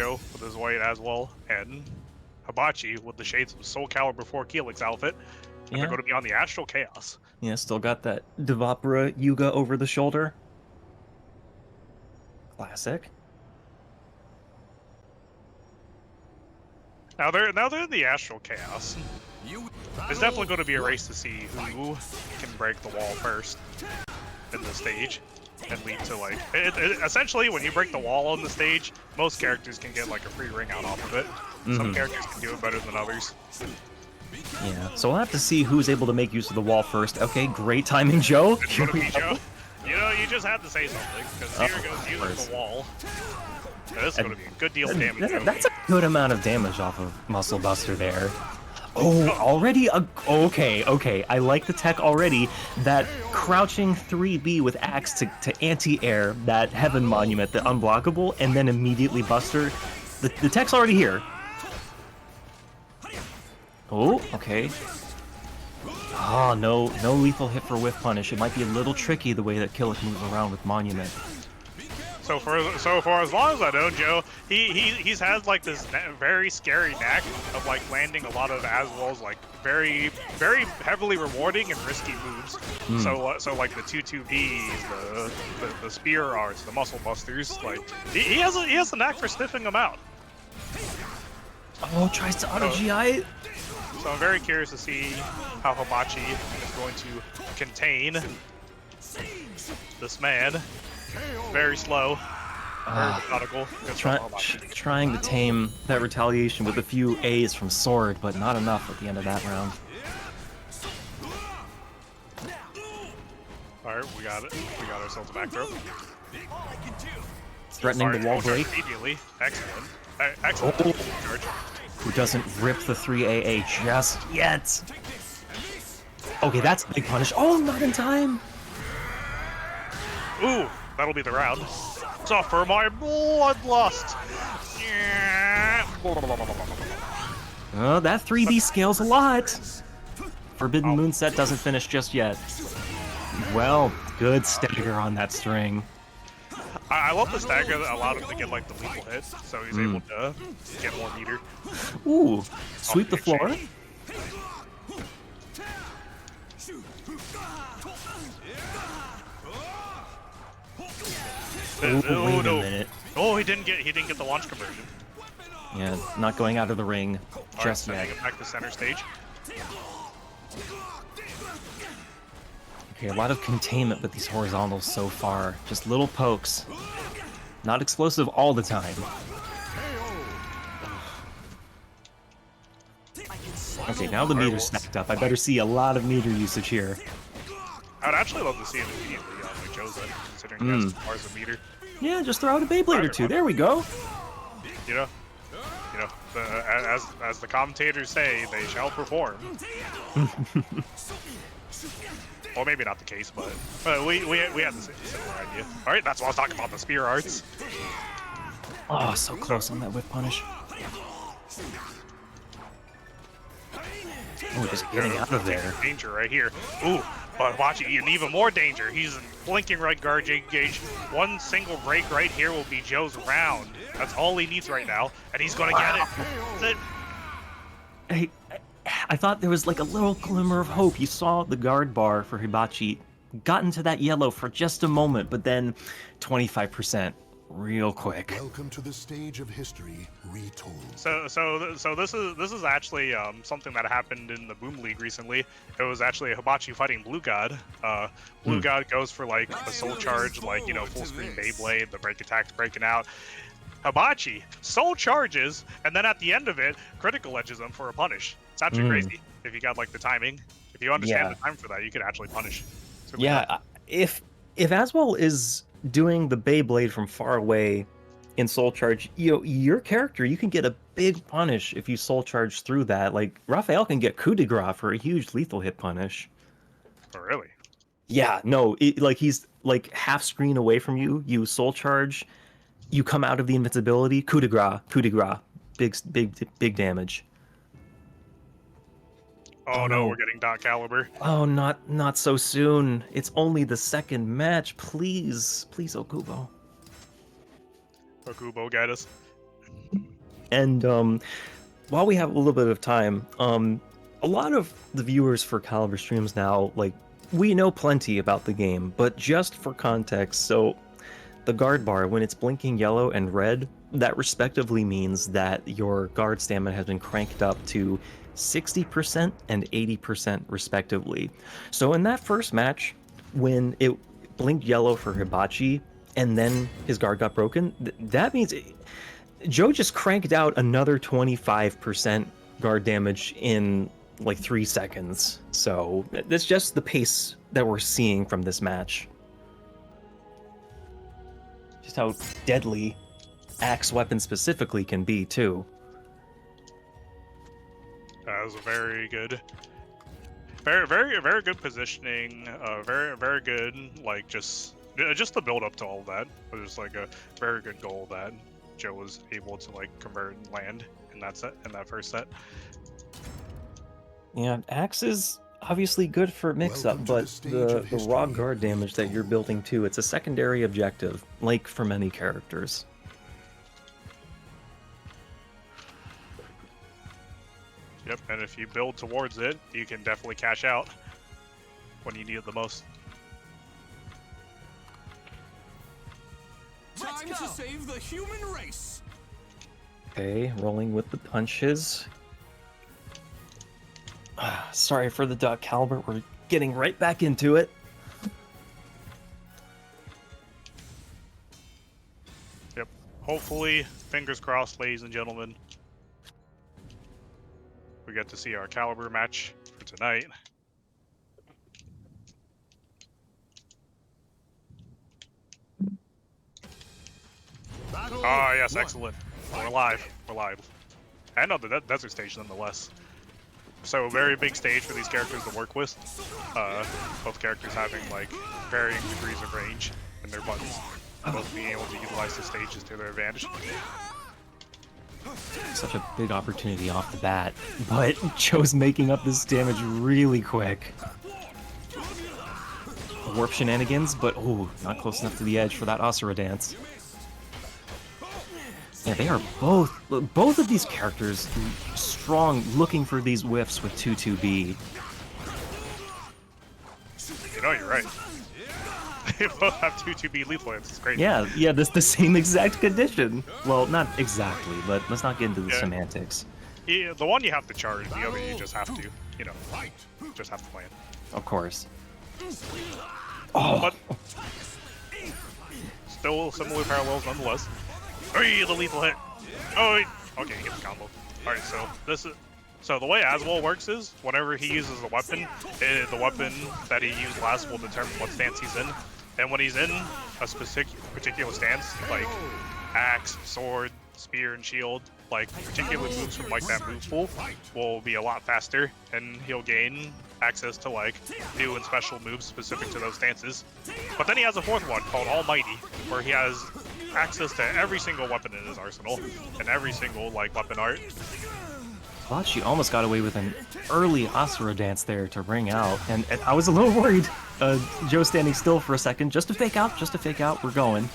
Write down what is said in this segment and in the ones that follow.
Joe with his white as well, and Hibachi with the shades of SoulCalibur 4 Helix outfit. And Yeah. they're going to be on the Astral Chaos. Yeah, still got that Devapura Yuga over the shoulder. Classic. Now they're in the Astral Chaos. There's definitely going to be a race to see who can break the wall first in the stage and lead to like essentially when you break the wall on the stage, most characters can get like a free ring out off of it. Some characters can do it better than others. Yeah, so we'll have to see who's able to make use of the wall first. Okay, great timing, Joe. It's gonna be Joe. You know, you just had to say something because here goes using the wall. Yeah, this is gonna be a good deal of damage. That's a good amount of damage off of Muscle Buster there. Oh, already? Okay. I like the tech already. That crouching 3B with axe to anti-air that Heaven Monument, the unblockable, and then immediately Buster. The tech's already here. Oh, okay. Oh, no lethal hit for whiff punish. It might be a little tricky the way that Killick moves around with Monument. So for as long as I know, Joe, he's had like this very scary knack of like landing a lot of Aswell's like very heavily rewarding and risky moves. So like the 2-2Bs, the spear arts, the muscle busters, like he has a knack for sniffing them out. Oh, tries to auto GI. So I'm very curious to see how Hibachi is going to contain this man. Very slow. Very methodical. Trying to tame that retaliation with a few A's from Sword, but not enough at the end of that round. Alright, we got it. We got ourselves a back throw. Threatening the wall break. Immediately. Excellent. Excellent. Charge. Who doesn't rip the 3AA just yet? Okay, that's a big punish. Oh, not in time! Ooh, that'll be the round. Suffer my bloodlust! Oh, that 3B scales a lot! Forbidden Moonset doesn't finish just yet. Well, good stagger on that string. I love the stagger that allowed him to get like the lethal hit, so he's able to get more meter. Ooh, sweep the floor. Oh, wait a minute. Oh, he didn't get the launch conversion. Yeah, not going out of the ring just yet. Get back to center stage. Okay, a lot of containment with these horizontals so far. Just little pokes. Not explosive all the time. Okay, now the meter's stacked up. I better see a lot of meter usage here. I'd actually love to see it immediately on like Joe's end, considering he has bars of meter. Yeah, just throw out a Beyblade or two. There we go. You know, as the commentators say, they shall perform. Well, maybe not the case, but we had the similar idea. All right, that's what I was talking about, the spear arts. Oh, so close on that whip punish. Oh, just getting out of there. Danger right here. Ooh, but watch it, even more danger. He's in blinking right guard gauge. One single break right here will be Joe's round. That's all he needs right now, and he's gonna get it. That's it. Hey, I thought there was like a little glimmer of hope. You saw the guard bar for Hibachi got into that yellow for just a moment, but then 25% real quick. Welcome to the stage of history retold. So this is actually something that happened in the Boom League recently. It was actually Hibachi fighting Blue God. Blue God goes for like a soul charge, like full screen Beyblade, the break attack's breaking out. Hibachi soul charges, and then at the end of it, critical edges him for a punish. It's actually crazy if you got like the timing. If you understand the time for that, you could actually punish. If Aswell is doing the Beyblade from far away in soul charge, your character, you can get a big punish if you soul charge through that. Like Raphael can get coup de grace for a huge lethal hit punish. Oh really? Yeah, no, he's like half screen away from you. You soul charge, you come out of the invincibility, coup de grace, big damage. Oh no, we're getting Caliber. Oh, not so soon. It's only the second match. Please, Okubo. Okubo, get us. And while we have a little bit of time, a lot of the viewers for Caliber streams now, like, we know plenty about the game, but just for context, so the guard bar, when it's blinking yellow and red, that respectively means that your guard stamina has been cranked up to 60% and 80% respectively. So in that first match, when it blinked yellow for Hibachi, and then his guard got broken, that means Joe just cranked out another 25% guard damage in like 3 seconds. So that's just the pace that we're seeing from this match. Just how deadly axe weapon specifically can be too. That was a very good, very good positioning. Very good. Like just the build up to all that was just like a very good goal that Joe was able to like convert and land in that first set. Yeah, axe is obviously good for mix-up, but the raw guard damage that you're building too, it's a secondary objective, like for many characters. Yep, and if you build towards it, you can definitely cash out when you need it the most. Time to save the human race. Okay, rolling with the punches. Sorry for the duck, Calibur. We're getting right back into it. Yep. Hopefully, fingers crossed, ladies and gentlemen, we get to see our Calibur match for tonight. Ah, yes, excellent. We're live. We're live. And on the desert stage, nonetheless. So, a very big stage for these characters to work with. Both characters having, like, varying degrees of range in their buttons. Both being able to utilize the stages to their advantage. Such a big opportunity off the bat, but Joe's making up this damage really quick. Warp shenanigans, but oh, not close enough to the edge for that Asura dance. Yeah, they are both of these characters strong, looking for these whiffs with 2-2B. You know, you're right. They both have 2-2B lethal hits. It's crazy. Yeah, that's the same exact condition. Well, not exactly, but let's not get into the semantics. Yeah, the one you have to charge, the other you just have to, you know, just have to plan. Of course. Oh. But still similar parallels nonetheless. Oh, the lethal hit. Oh, okay, he gets the combo. All right, so the way Aswell works is whenever he uses a weapon, the weapon that he used last will determine what stance he's in. And when he's in a particular stance, like axe, sword, spear, and shield, like particular moves from like that move pool will be a lot faster, and he'll gain access to like new and special moves specific to those stances. But then he has a fourth one called Almighty, where he has access to every single weapon in his arsenal and every single like weapon art. Hibachi almost got away with an early Asura dance there to ring out, and I was a little worried. Joe standing still for a second, just to fake out, we're going.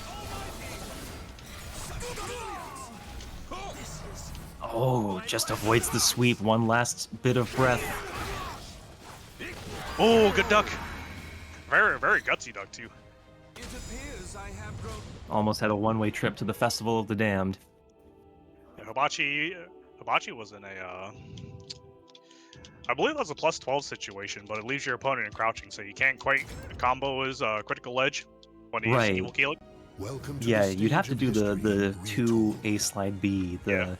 Oh, just avoids the sweep, one last bit of breath. Oh, good duck. Very, very gutsy duck too. It appears I have grown. Almost had a one-way trip to the Festival of the Damned. Yeah, Hibachi was in a, I believe that's a +12 situation, but it leaves your opponent in crouching, so you can't quite combo his critical edge when he's evil keeling. Yeah, you'd have to do the 2 A slide B.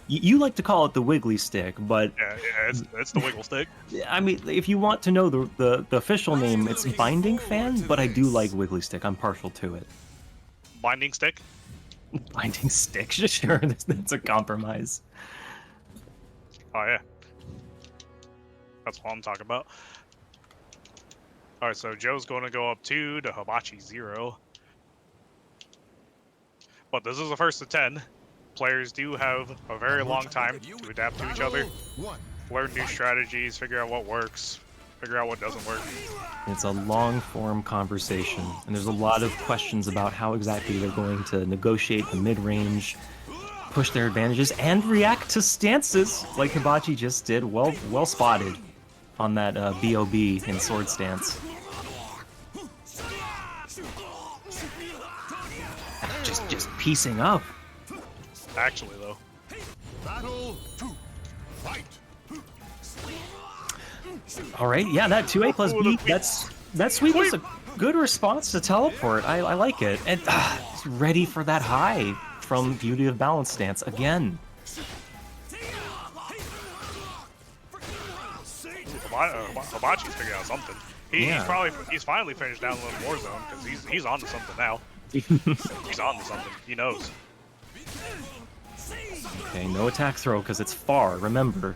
You like to call it the wiggly stick, but yeah, it's the wiggle stick. I mean, if you want to know the official name, it's Binding Fan, but I do like wiggly stick. I'm partial to it. Binding stick. Binding stick, sure, that's a compromise. Oh yeah, that's what I'm talking about. All right, so Joe's going to go up 2 to Hibachi 0. But this is the first of 10. Players do have a very long time to adapt to each other, learn new strategies, figure out what works, figure out what doesn't work. It's a long-form conversation, and there's a lot of questions about how exactly they're going to negotiate the mid-range push their advantages and react to stances like Hibachi just did. Well spotted on that BOB in sword stance. Just piecing up. Actually, though. Battle 2. Fight. All right, yeah, that 2A plus B, that sweep was a good response to teleport. I like it. And he's ready for that high from Beauty of Balance stance again. Hibachi's figured out something. He's finally finished down a little more zone because he's onto something now. He's onto something. He knows. Okay, no attack throw because it's far. Remember,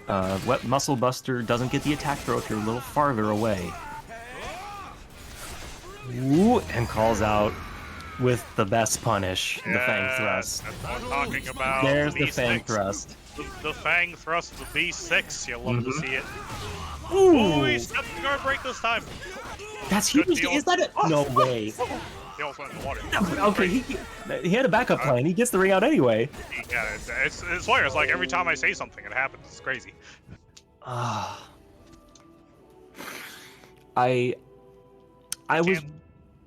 Wet Muscle Buster doesn't get the attack throw if you're a little farther away. Ooh, and calls out with the best punish, the Fang Thrust. That's what I'm talking about. There's the B6. Fang Thrust. The Fang Thrust, the B6. You'll love to see it. Ooh, Ooh, he stepped the guard break this time. that's huge. Good deal. Is that it? No way. He also went in the water. Okay, he had a backup plan. He gets the ring out anyway. Yeah, it's weird. It's like every time I say something, it happens. It's crazy. I was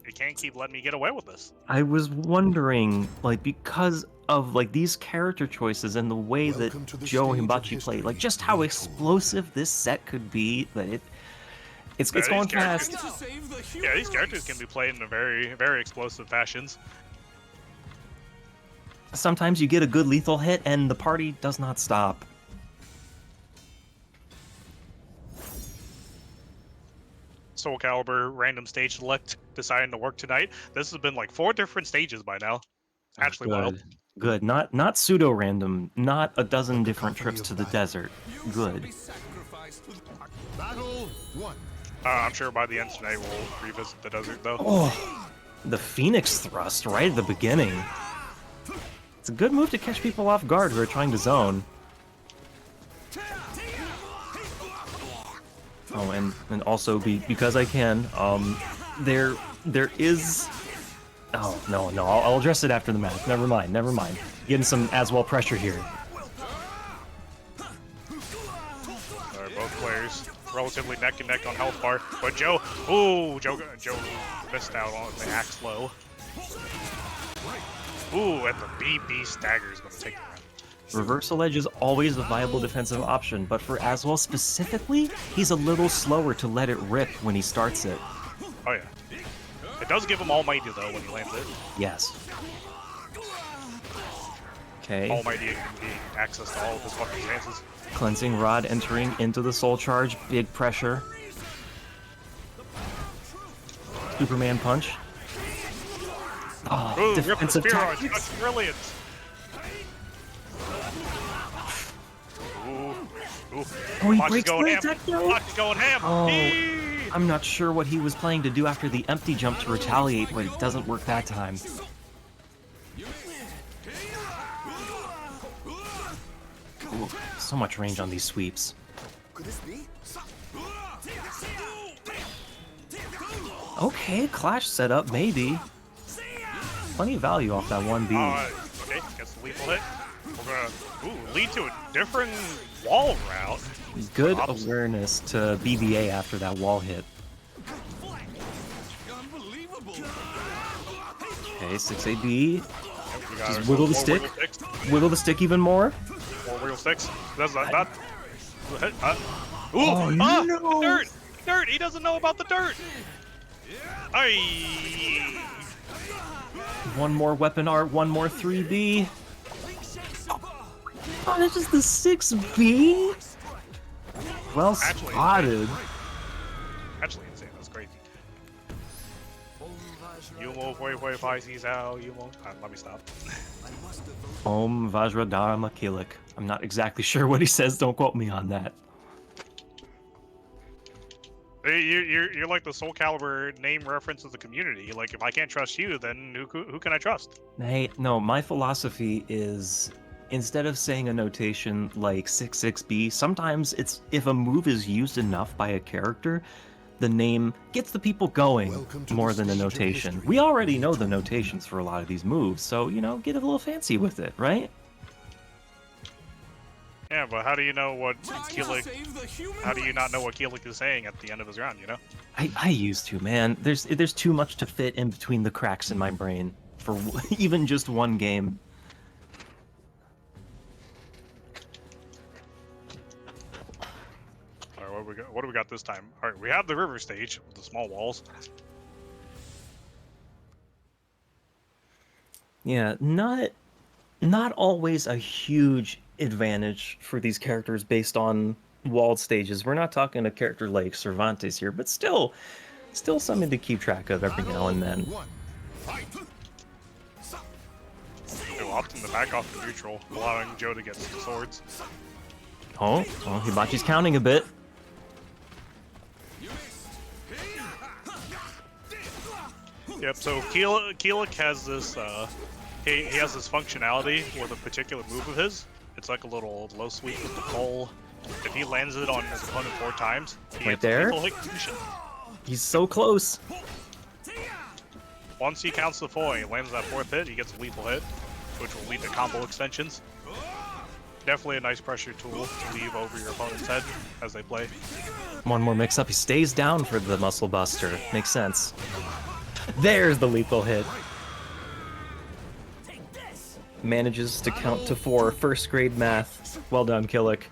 You can't keep letting me get away with this. I was wondering, like, because of like these character choices and the way that Welcome to the Joe stage of Hibachi played, like history, just how Retold. explosive this set could be. That it's these going characters- fast. To save the human Yeah, these characters race. can be played in a very, very explosive fashions. Sometimes you get a good lethal hit and the party does not stop. SoulCalibur random stage select deciding to work tonight. This has been like 4 different stages by now. Actually, wild. Good. Not pseudo random. Not a dozen the different company trips of to the battle. desert. You shall Good. be sacrificed. Battle 1. I'm sure by the end tonight we'll revisit the desert though. Oh, the Phoenix Thrust right at the beginning. It's a good move to catch people off guard who are trying to zone. Oh, and also because I can, there is. Oh no, I'll address it after the match. Never mind. Getting some as well pressure here. Alright, both players relatively neck and neck on health bar, but Joe missed out on the axe low. Ooh, and the BB stagger is going to take the round. Reversal edge is always a viable defensive option, but for Aswell specifically, he's a little slower to let it rip when he starts it. Oh yeah. It does give him Almighty though when he lands it. Yes. Okay. Almighty can be access to all of his fucking chances. Cleansing Rod entering into the Soul Charge. Big pressure. Superman Punch. Oh, Ooh, rip the defensive spear arch, tactics. that's brilliant. Ooh. Oh, he Fox is breaks going the ham. attack though? Fox is going ham. Oh. Eee. I'm not sure what he was planning to do after the empty jump to retaliate, but it doesn't work that time. Ooh, so much range on these sweeps. Okay, clash setup, maybe. Plenty of value off that 1B. Okay, gets the lethal hit. We're gonna lead to a different wall route. Good Opposite. awareness to BBA after that wall hit. Unbelievable. Okay, 6AB. We got Just ourselves wiggle the more stick. Wiggle sticks. Wiggle the stick even more. More wiggle sticks. That's not. Ooh! Oh, no. Dirt! Dirt! He doesn't know about the dirt! Aye! One more weapon art, one more 3B. Oh, that's just the 6B? Well Actually, spotted. Actually insane. That's crazy. You won't wait, Pisces out. You won't. Let me stop. Om Vajradharma Kilik. I'm not exactly sure what he says. Don't quote me on that. Hey, you're like the SoulCalibur name reference of the community. Like, if I can't trust you, then who can I trust? Hey, no, my philosophy is instead of saying a notation like 66B, sometimes it's if a move is used enough by a character, the name gets the people going Welcome to more the than a stage of notation. history. We already know the notations for a lot of these moves, so, you know, get a little fancy with it, right? Yeah, but how do you know what Trying to Keelik? save the human How do you not know race. what Keelik is saying at the end of his round? You know? I used to, man. There's too much to fit in between the cracks in my brain for even just one game. All right, what do we got this time? All right, we have the river stage with the small walls. Yeah, not always a huge advantage for these characters based on walled stages. We're not talking a character like Cervantes here, but still something to keep track of every now and then. One. Fight. They will opt him to back off the neutral, allowing Joe to get some swords. Oh, well, Hibachi's counting a bit. Yep. So Keelik has this. He has this functionality with a particular move of his. It's like a little low sweep with the pole. If he lands it on his opponent 4 times, he Right gets there. a lethal hit condition. He's so close. Once he counts the 4 and he lands that 4th hit, he gets a lethal hit, which will lead to combo extensions. Definitely a nice pressure tool to leave over your opponent's head as they play. One more mix-up. He stays down for the Muscle Buster. Makes sense. There's the lethal hit. Manages to count to 4. First grade math. Well done, Killick.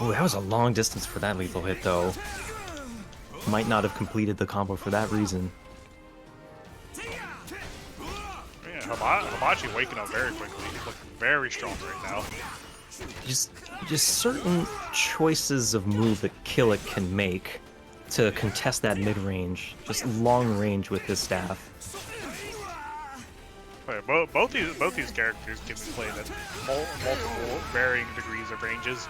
Oh, that was a long distance for that lethal hit, though. Might not have completed the combo for that reason. Yeah, Hibachi waking up very quickly. He's looking very strong right now. Just certain choices of move that Killick can make to contest that mid-range. Just long range with his staff. But both these characters can be played at multiple varying degrees of ranges.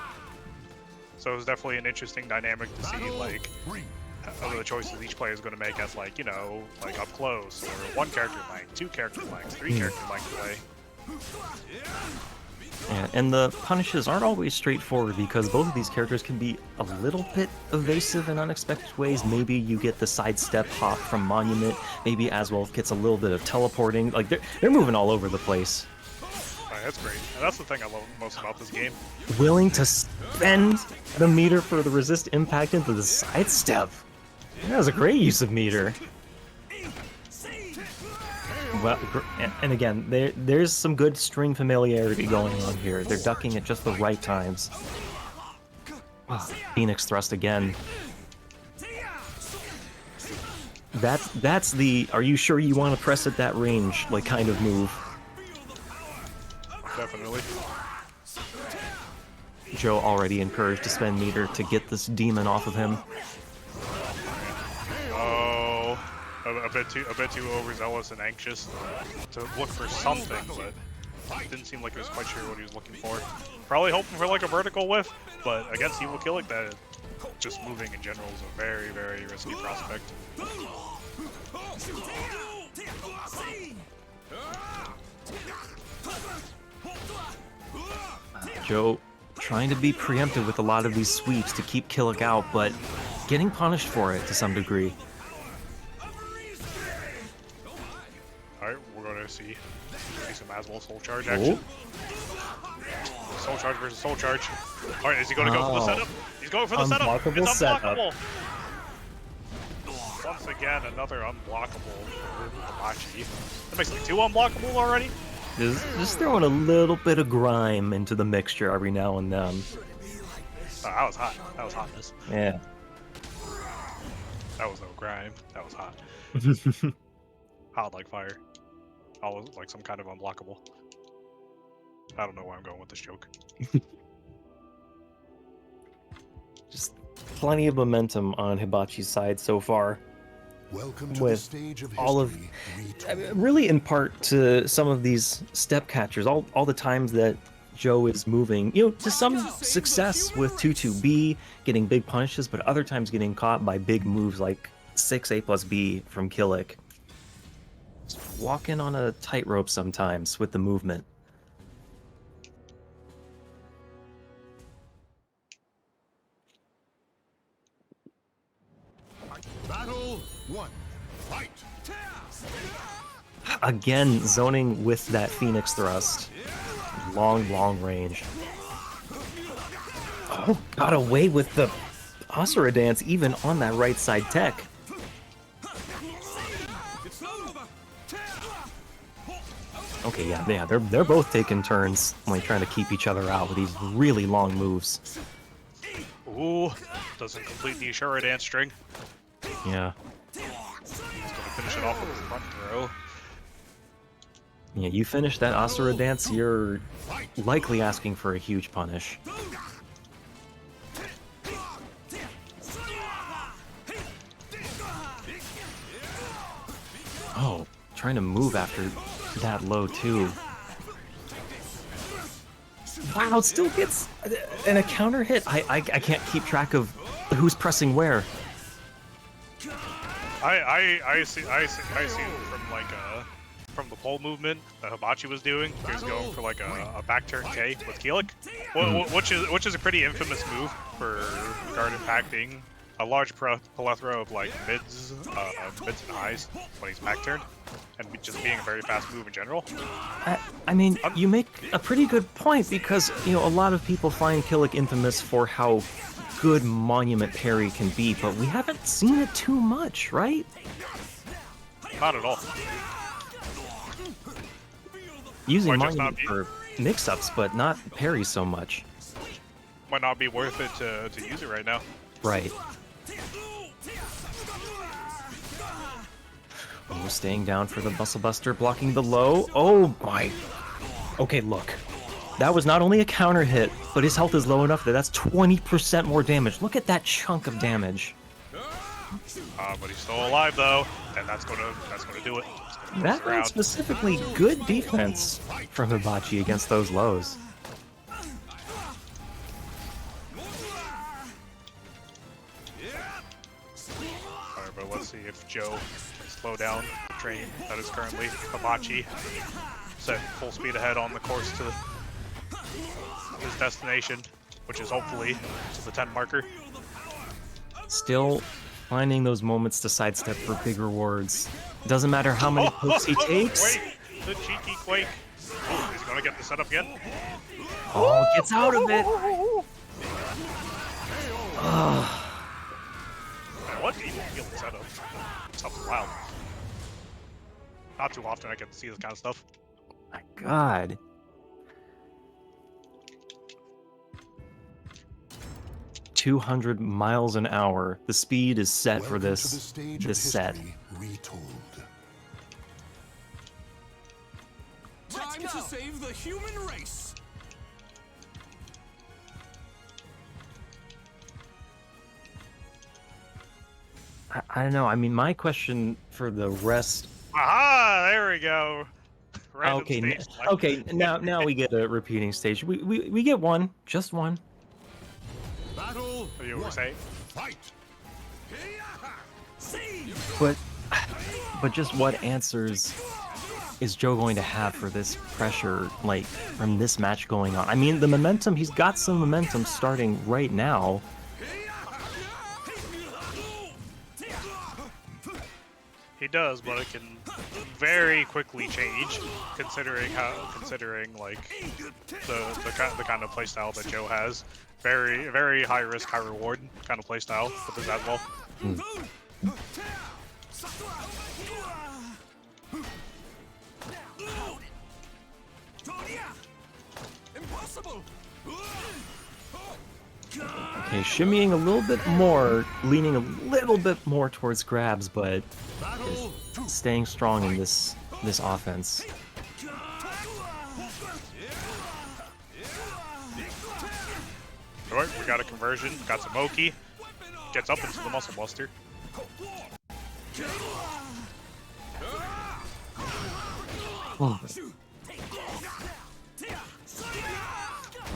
So it's definitely an interesting dynamic to see, like, other the choices each player is going to make as, like, you know, like up close, or 1 character length, 2 character lengths, 3 character length play. Yeah, and the punishes aren't always straightforward because both of these characters can be a little bit evasive in unexpected ways. Maybe you get the sidestep hop from Monument. Maybe Aswell gets a little bit of teleporting. Like they're moving all over the place. Right, that's great. And that's the thing I love most about this game. Willing to spend the meter for the resist impact into the sidestep. That was a great use of meter. Well, and again, there's some good string familiarity going on here. They're ducking at just the right times. Oh, Phoenix thrust again. That's the are you sure you want to press at that range like kind of move. Definitely. Joe already encouraged to spend meter to get this demon off of him. Oh, a bit too overzealous and anxious to look for something, but it didn't seem like he was quite sure what he was looking for. Probably hoping for like a vertical whiff, but against Evil Killick, that just moving in general is a very, very risky prospect. Joe trying to be preemptive with a lot of these sweeps to keep Killick out, but getting punished for it to some degree. Alright, we're going to see some Aswell Soul Charge action. Soul Charge versus Soul Charge. Alright, is he going to go for the setup? He's going for the setup! Unblockable It's setup. unblockable! Once again, another unblockable for Hibachi. That makes like 2 unblockable already? Just throwing a little bit of grime into the mixture every now and then. Oh, that was hot. That was hotness. Yeah. That was no grime. That was hot. Hot like fire. Always like some kind of unblockable. I don't know where I'm going with this joke. Just plenty of momentum on Hibachi's side so far. Welcome to With the stage of all of, history I retold. mean, really in part to some of these step catchers, all the times that Joe is moving, you know, to some success with 2-2B, getting big punishes, but other times getting caught by big moves like 6A+B from Killick. Just walking on a tightrope sometimes with the movement. Battle 1. Fight. Again, zoning with that Phoenix thrust. Long range. Oh, got away with the Asura dance even on that right side tech. Okay, yeah, they're both taking turns, like trying to keep each other out with these really long moves. Ooh, doesn't complete the Ashura dance string. Yeah. He's gonna finish it off with his front throw. Yeah, you finish that Asura dance, you're likely asking for a huge punish. Oh, trying to move after that low too. Wow, it still gets a counter hit. I can't keep track of who's pressing where. I see from like from the pole movement that Hibachi was doing. He was going for like a back turn K with Keelik, which is a pretty infamous move for guard impacting a large plethora of like mids and highs when he's back turned, and just being a very fast move in general. I mean, you make a pretty good point because, you know, a lot of people find Keelik infamous for how good Monument Parry can be, but we haven't seen it too much, right? Not at all. Using Might just Monument for mix-ups, but not parry so much. Might not be worth it to use it right now. Right. Oh, staying down for the Muscle Buster, blocking the low. Oh my. Okay, look. That was not only a counter hit, but his health is low enough that that's 20% more damage. Look at that chunk of damage. But he's still alive though, and that's gonna do it. That was specifically good defense from Hibachi against those lows. Alright, but let's see if Joe can slow down the train that is currently Hibachi. Set full speed ahead on the course to his destination, which is hopefully to the 10 marker. Still finding those moments to sidestep for big rewards. Doesn't matter how many pokes he takes. Quake! The cheeky Quake. Oh, he's gonna get the setup again. Oh, gets out of it. Man, what even feeling setup? Something wild. Not too often I get to see this kind of stuff. My God. "200 miles an hour. The speed is set for this set. Retold. Time to save the human race. I don't know. I mean, my question for the rest. Aha! There we go. Random Okay, stage select. okay. Now we get a repeating stage. We get one, just one. Battle. What you were saying? Fight. But just what answers is Joe going to have for this pressure, like, from this match going on? I mean, the momentum, he's got some momentum starting right now. He does, but it can very quickly change, considering like the kind of playstyle that Joe has. Very high risk, high reward kind of playstyle with his as well. Okay, shimmying a little bit more, leaning a little bit more towards grabs, but staying strong in this offense. Alright, we got a conversion, got some Oki, gets up into the Muscle Buster.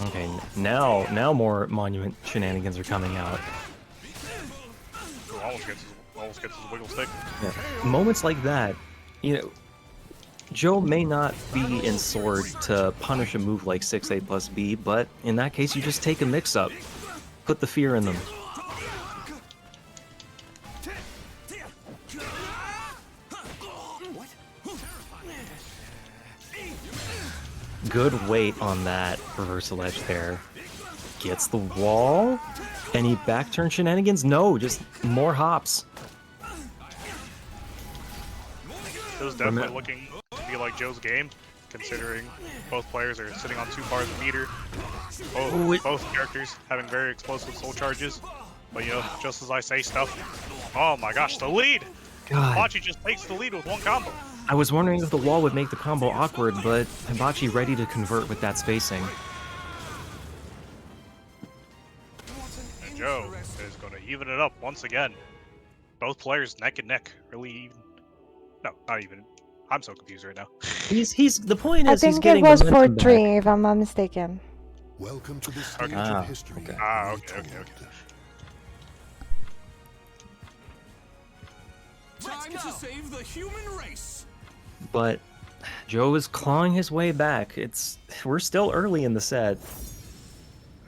Okay, now more Monument shenanigans are coming out. Who almost gets his wiggle stick. Yeah. Moments like that, you know, Joe may not be in Sword to punish a move like 6A plus B, but in that case, you just take a mix-up. Put the fear in them. Good weight on that reversal edge there. Gets the wall. Any back turn shenanigans? No, just more hops. It was definitely looking to be like Joe's game, considering both players are sitting on 2 bars of meter. Both characters having very explosive soul charges. But you know, just as I say stuff. Oh my gosh, the lead! God. Hibachi just takes the lead with 1 combo. I was wondering if the wall would make the combo awkward, but Hibachi ready to convert with that spacing. And Joe is going to even it up once again. Both players neck and neck, really even. No, not even. I'm so confused right now. He's the point I is he's think it getting was momentum back. 4-3, if I'm not mistaken. Welcome to the stage Ah, of history. okay. Okay. Time to save the human race. But Joe is clawing his way back. We're still early in the set.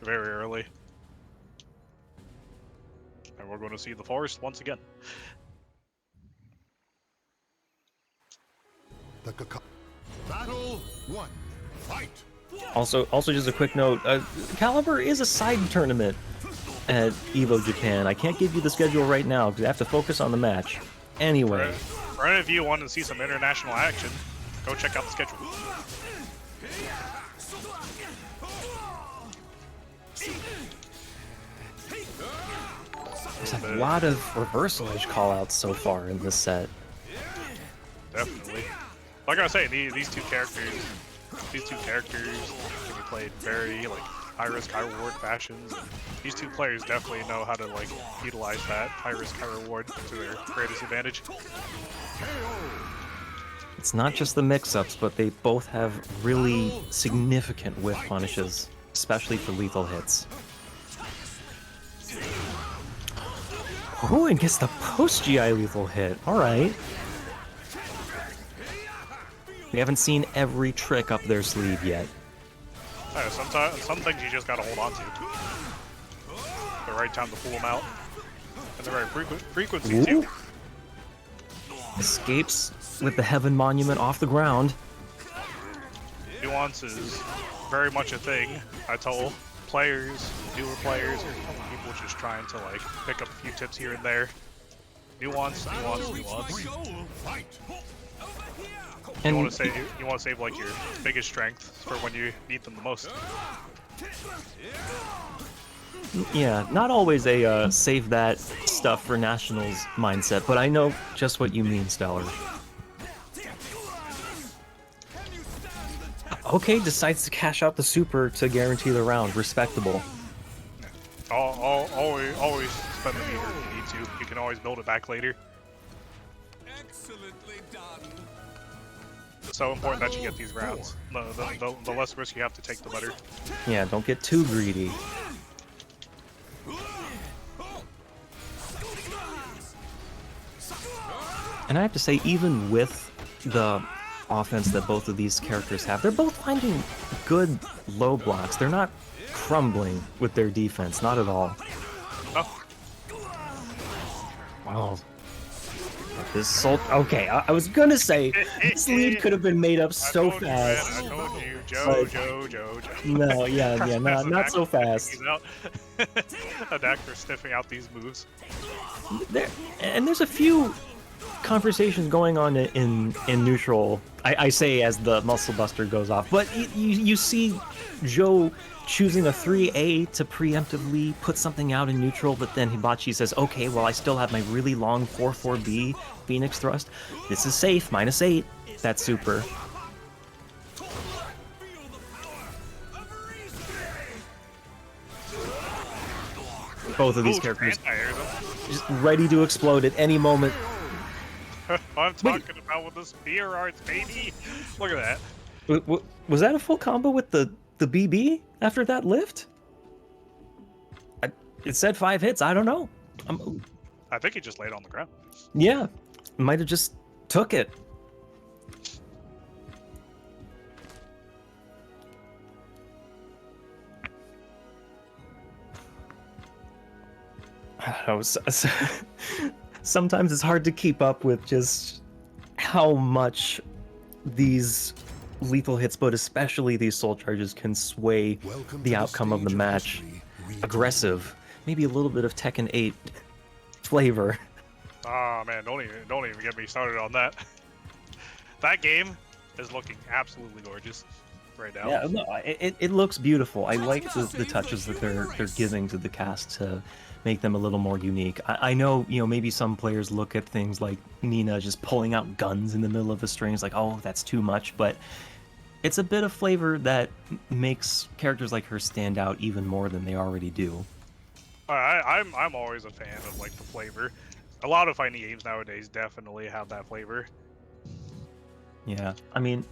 Very early. And we're going to see the forest once again. Battle 1. Fight. Also, just a quick note: Calibur is a side tournament at Evo Japan. I can't give you the schedule right now because I have to focus on the match. Anyway, For any of you wanting to see some international action, go check out the schedule. there's a lot of reversal edge callouts so far in this set. Definitely. Like I was saying, these two characters can be played very like high risk, high reward fashions. And these two players definitely know how to like utilize that high risk, high reward to their greatest advantage. It's not just the mix-ups, but they both have really significant whiff punishes, especially for lethal hits. Oh, and gets the post-GI lethal hit. Alright. We haven't seen every trick up their sleeve yet. Some things you just gotta hold on to. The right time to pull them out. And the right frequency too. Escapes with the Heaven Monument off the ground. Nuance is very much a thing. I tell players, newer players, or people just trying to like pick up a few tips here and there. Nuance. And You want to save like your biggest strengths for when you need them the most. yeah, not always a save that stuff for nationals mindset, but I know just what you mean, Stellar. Okay, decides to cash out the super to guarantee the round. Respectable. Always spend the meter if you need to. You can always build it back later. Excellently done. It's so important that you get these rounds. The less risk you have to take, the better. Yeah, don't get too greedy. And I have to say, even with the offense that both of these characters have, they're both finding good low blocks. They're not crumbling with their defense, not at all. Oh, Wow. This Soul... Okay, I was gonna say, this lead could have been made up so fast. I told you, Joe. No, yeah, not so fast. He's out. Adactor sniffing out these moves. There's a few conversations going on in neutral. I say as the muscle buster goes off, but you see Joe choosing a 3A to preemptively put something out in neutral, but then Hibachi says, okay, well, I still have my really long 4-4B Phoenix thrust. This is safe, -8. That's super. Both of these characters just ready to explode at any moment. I'm talking about with the spear arts, baby. Look at that. Was that a full combo with the BB after that lift? It said 5 hits. I don't know. I think he just laid on the ground. Yeah, might have just took it. I don't know. Sometimes it's hard to keep up with just how much these lethal hits, but especially these soul charges can sway Welcome the to outcome of the stage match. history. Aggressive, maybe a little bit of Tekken 8 flavor. Ah man, don't even get me started on that. That game is looking absolutely gorgeous right now. Yeah, no, it looks beautiful. I like the touches that they're giving to the cast to make them a little more unique. I know, maybe some players look at things like Nina just pulling out guns in the middle of the strings, like, oh, that's too much, but it's a bit of flavor that makes characters like her stand out even more than they already do. I'm always a fan of like the flavor. A lot of fighting games nowadays definitely have that flavor. Yeah, I mean,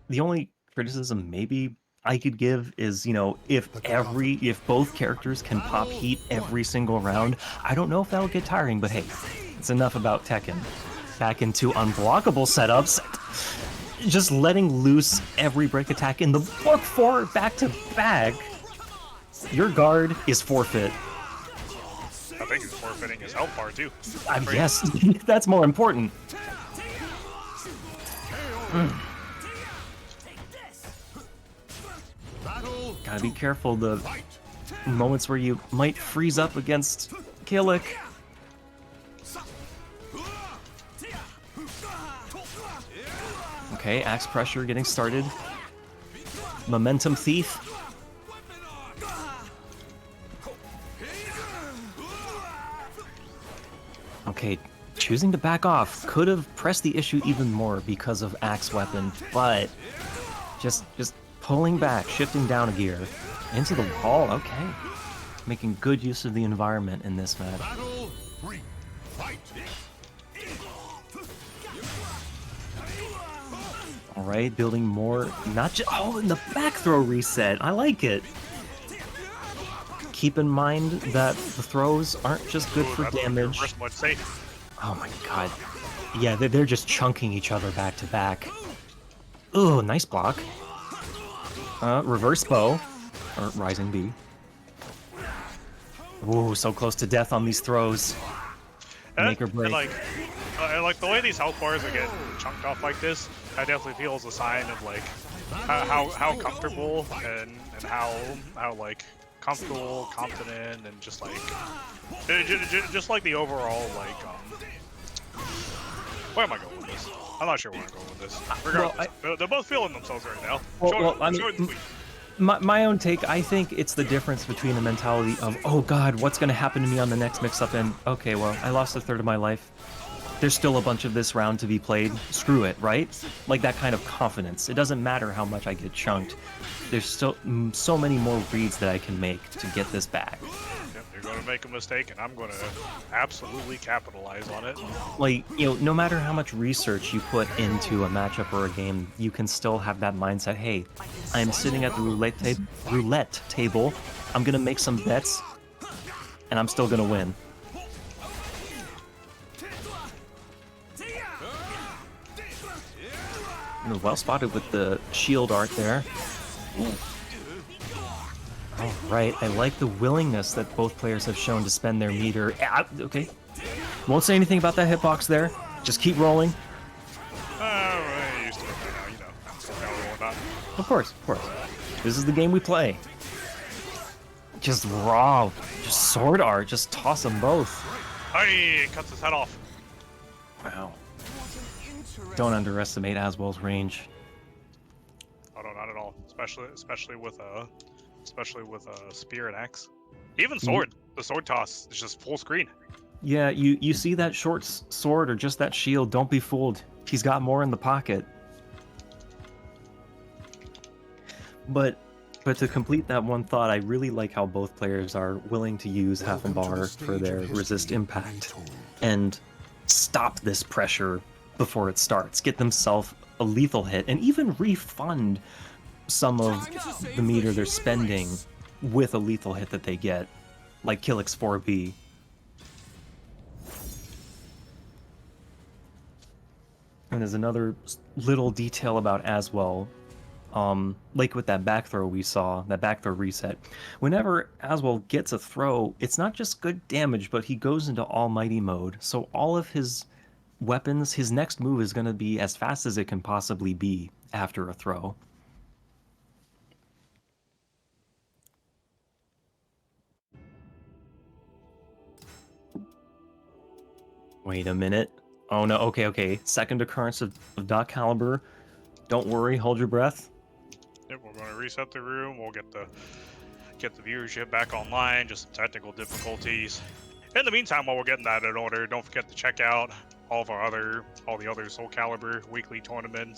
the only criticism maybe I could give is, if both characters can pop heat every single round, I don't know if that'll get tiring, but hey, it's enough about Tekken. Back into unblockable setups, just letting loose every break attack in the look for back to back. Your guard is forfeit. I think he's forfeiting his health bar too. Yes, that's more important. Gotta be careful, the moments where you might freeze up against Killick. Okay, axe pressure getting started. Momentum thief. Okay, choosing to back off could have pressed the issue even more because of axe weapon, but just pulling back, shifting down a gear into the wall. Okay, making good use of the environment in this match. Battle 3. Fight. All right, building more. Not just and the back throw reset. I like it. Keep in mind that the throws aren't just good for damage. Oh my god. Yeah, they're just chunking each other back to back. Ooh, nice block. Reverse bow. Or rising B. Ooh, so close to death on these throws. Make or break. And like the way these health bars are getting chunked off like this, I definitely feel is a sign of like how comfortable and how like comfortable, confident, and just like the overall like where am I going with this? I'm not sure where I'm going with this. Regardless, they're both feeling themselves right now. My own take, I think it's the difference between the mentality of, oh god, what's going to happen to me on the next mix-up, and okay, well, I lost a third of my life. There's still a bunch of this round to be played. Screw it, right? Like that kind of confidence. It doesn't matter how much I get chunked. There's still so many more reads that I can make to get this back. Yep, you're going to make a mistake, and I'm going to absolutely capitalize on it. Like, no matter how much research you put into a matchup or a game, you can still have that mindset, hey, I'm sitting at the roulette table, I'm going to make some bets, and I'm still going to win. Well spotted with the shield art there. Alright, I like the willingness that both players have shown to spend their meter. Okay. Won't say anything about that hitbox there. Just keep rolling. Used to it by now, Of course. This is the game we play. Just raw, just sword art, just toss them both. Hey, cuts his head off. Wow. Don't underestimate Aswell's range. Oh no, not at all. Especially with a spear and axe. Even sword. The sword toss is just full screen. Yeah, you see that short sword or just that shield, don't be fooled. He's got more in the pocket. But to complete that one thought, I really like how both players are willing to use half and bar for their resist impact and stop this pressure before it starts, get themselves a lethal hit, and even refund some of the meter they're spending with a lethal hit that they get, like Killick's 4B. And there's another little detail about Aswell, like with that back throw we saw, that back throw reset. Whenever Aswell gets a throw, it's not just good damage, but he goes into almighty mode, so all of his weapons, his next move is going to be as fast as it can possibly be after a throw. Wait a minute. Oh no, okay. Second occurrence of SoulCalibur. Don't worry, hold your breath. Yep, we're going to reset the room. We'll get the viewership back online. Just some technical difficulties. In the meantime, while we're getting that in order, don't forget to check out all the other SoulCalibur weekly tournament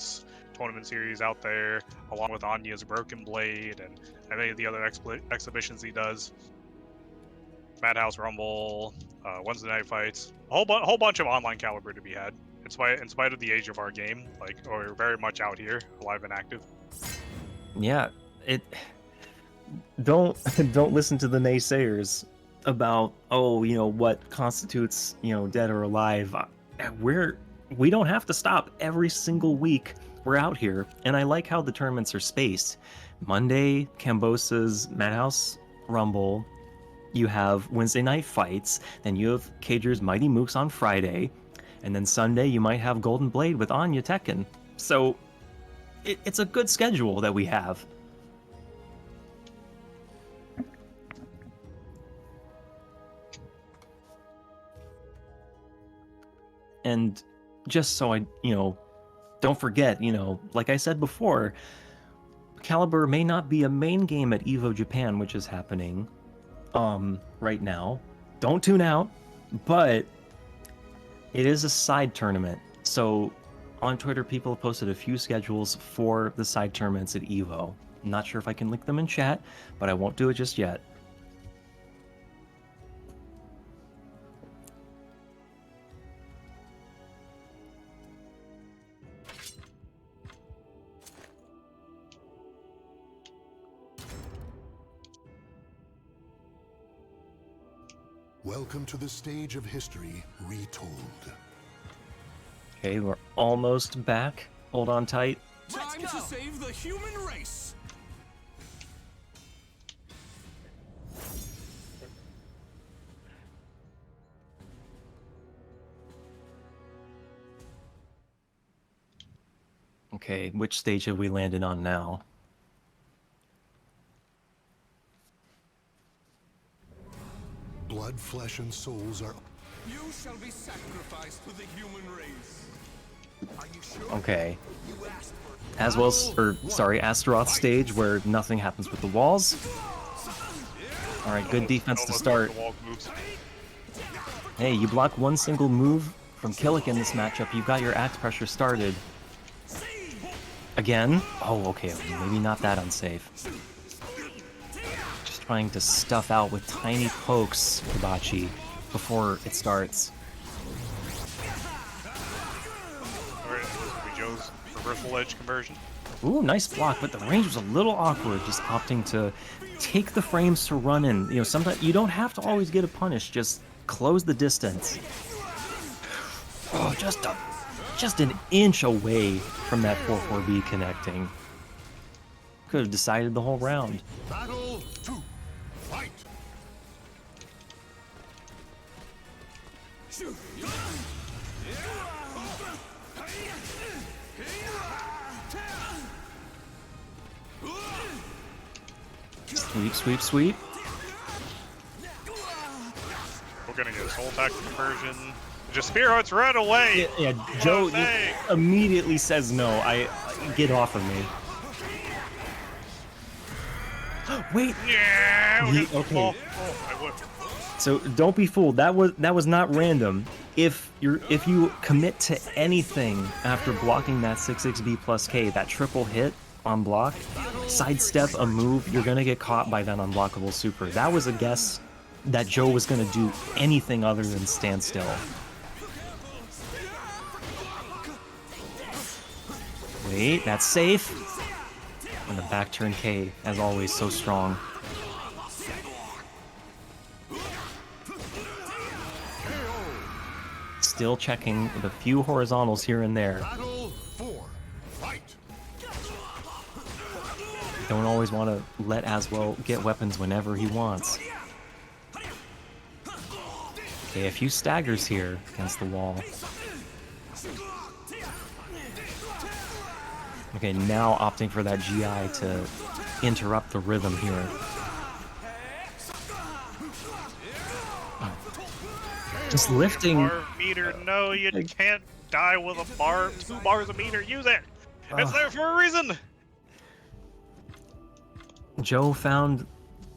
series out there, along with Anya's Broken Blade and any of the other exhibitions he does. Madhouse Rumble, Wednesday Night Fights, a whole bunch of online caliber to be had. In spite of the age of our game, like we're very much out here, alive and active. Yeah, don't listen to the naysayers about, oh, what constitutes, dead or alive. We don't have to stop every single week. We're out here, and I like how the tournaments are spaced. Monday, Cambosa's Madhouse Rumble. You have Wednesday Night Fights, then you have Cager's Mighty Mooks on Friday, and then Sunday you might have Golden Blade with Anya Tekken. So it's a good schedule that we have. And just so I, don't forget, like I said before, Calibur may not be a main game at EVO Japan, which is happening right now. Don't tune out, but it is a side tournament. So on Twitter, people have posted a few schedules for the side tournaments at EVO. I'm not sure if I can link them in chat, but I won't do it just yet. Welcome to the stage of history retold. Okay, we're almost back. Hold on tight. Time to save the human race. Okay, which stage have we landed on now? Blood, flesh, and souls are... You shall be sacrificed for the human race. Are you sure? Okay. You asked for As well, Astaroth stage where nothing happens with the walls. Alright, good defense to start. Hey, you block one single move from Killick in this matchup, you've got your axe pressure started. Again? Oh, okay, maybe not that unsafe. Just trying to stuff out with tiny pokes, Hibachi, before it starts. Alright, this will be Joe's reversal edge conversion. Ooh, nice block, but the range was a little awkward, just opting to take the frames to run in. Sometimes you don't have to always get a punish, just close the distance. Oh, just an inch away from that 4-4B connecting. Could have decided the whole round. Battle 2. Fight! Sweep, sweep, sweep. We're gonna get a soul attack conversion. Just Spirits right away! Yeah, Joe immediately says no. Get off of me. Wait. Yeah. Okay. I would. So don't be fooled. That was not random. If you commit to anything after blocking that 6-6B plus K, that triple hit on block, sidestep a move, you're gonna get caught by that unblockable super. That was a guess that Joe was gonna do anything other than stand still. Wait, that's safe. And the back turn K, as always, so strong. Still checking with a few horizontals here and there. Battle 4. Fight! Don't always want to let Aswell get weapons whenever he wants. Okay, a few staggers here against the wall. Okay, now opting for that GI to interrupt the rhythm here. Just lifting. Bar meter, no, you can't die with a bar. 2 bars a meter, use it. It's there for a reason. Joe found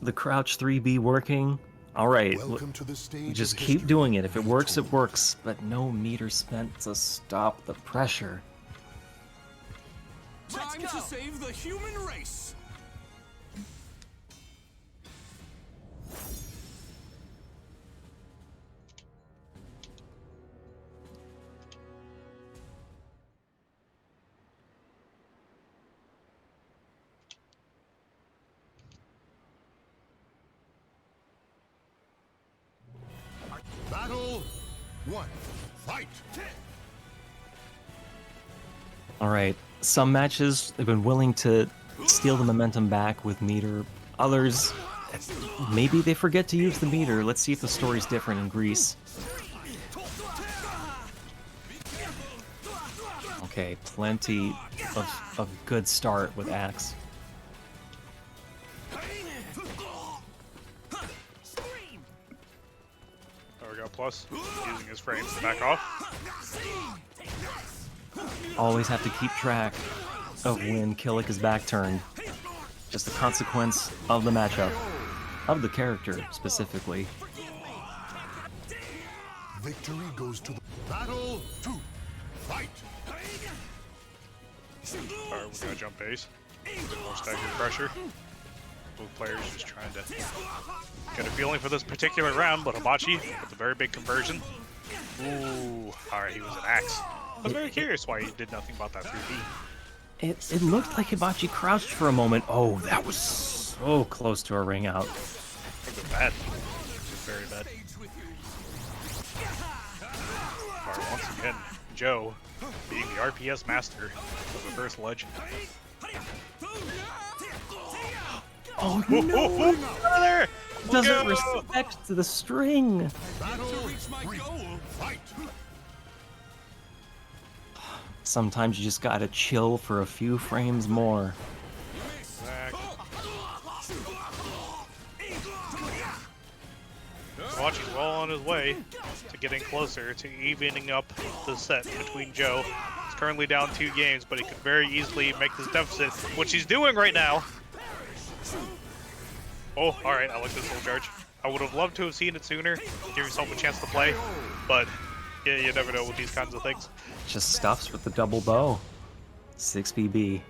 the crouch 3B working. All right, Welcome to the stage just of keep history doing it. If it works, it retold. works. But no meter spent to stop the pressure. Time to save the human race. Battle 1. Fight! All right, some matches have been willing to steal the momentum back with meter. Others, maybe they forget to use the meter. Let's see if the story's different in Greece. Okay, plenty of good start with Axe. There we go, plus. Using his frames to back off. Always have to keep track of when Killick is back turned. Just a consequence of the matchup, of the character specifically. Victory goes to the Battle 2. Fight! Alright, we're gonna jump base. A bit more staggered pressure. Both players just trying to get a feeling for this particular round, but Hibachi with a very big conversion. Ooh, alright, he was an Axe. I was very curious why he did nothing about that 3D. It looked like Hibachi crouched for a moment. Oh, that was so close to a ring out. It was bad. It was very bad. Alright, once again, Joe being the RPS master of the first ledge. Oh Ooh, no! ooh, ooh, out of there! Doesn't Go! respect the string. Battle To reach my 3. goal. Fight! Sometimes you just gotta chill for a few frames more. Exactly. Hibachi's well on his way to getting closer to evening up the set between Joe. He's currently down 2 games, but he could very easily make this deficit, which he's doing right now. Oh, alright, I like this soul charge. I would have loved to have seen it sooner, give yourself a chance to play, but yeah, you never know with these kinds of things. Just stuffs with the double bow. 6BB.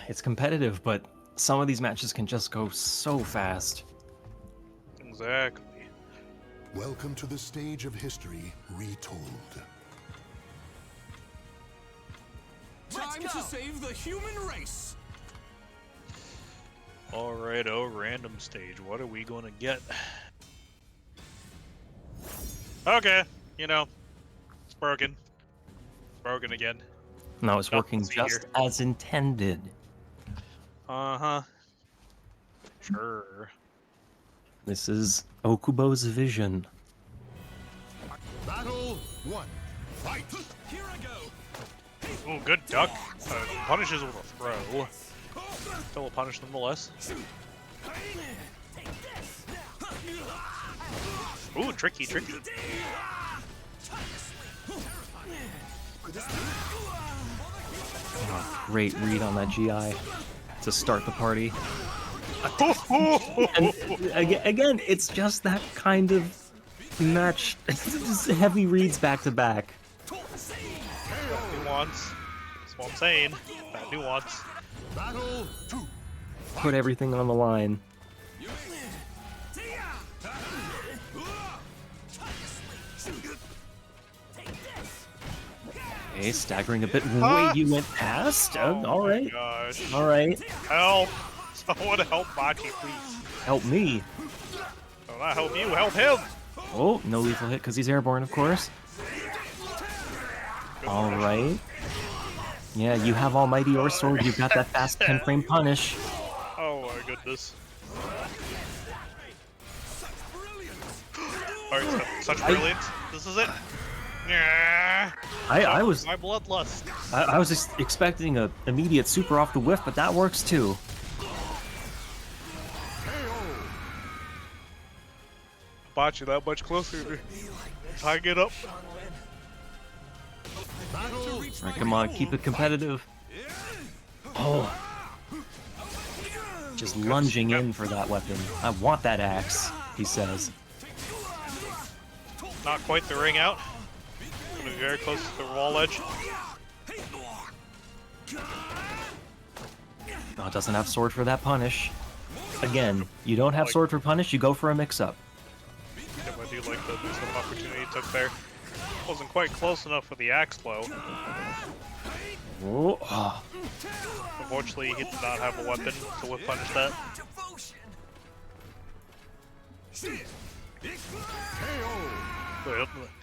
It's competitive, but some of these matches can just go so fast. Exactly. Welcome to the stage of history retold. Time to save the human race. Alright, oh, random stage. What are we gonna get? Okay, you know, it's broken. It's broken again. No, it's working Nothing to see just as intended. Uh-huh. Sure. This is Okubo's vision. Battle 1. Fight! Here I go. Ooh, good duck. Punishes with a throw. Still a punish nonetheless. Ooh, tricky, tricky. Oh, great read on that GI to start the party. And again, it's just that kind of match. Just heavy reads back to back. Nuance. That's what I'm saying. That nuance. Battle 2. Put everything on the line. Okay, staggering a bit. Wait, you went past? Oh All my right. gosh. All right. Help! Someone help Bachi, please. Help me. No, not help you, help him! Oh, no lethal hit because he's airborne, of course. All right. Yeah, you have Almighty or Sword. You've got that fast 10-frame punish. Oh my goodness. Alright, so, such brilliance. This is it. Yeah. I was My bloodlust. I was just expecting a immediate super off the whiff, but that works too. Hibachi that much closer. Tying it up. Alright, come on, keep it competitive. Oh. Just lunging in for that weapon. I want that axe, he says. Not quite the ring out. Gonna be very close to the wall edge. Oh, it doesn't have sword for that punish. Again, you don't have sword for punish, you go for a mix-up. Yeah, I do like the mix-up opportunity he took there. Wasn't quite close enough for the axe blow. Oh, oh. Unfortunately, he did not have a weapon to whip punish that.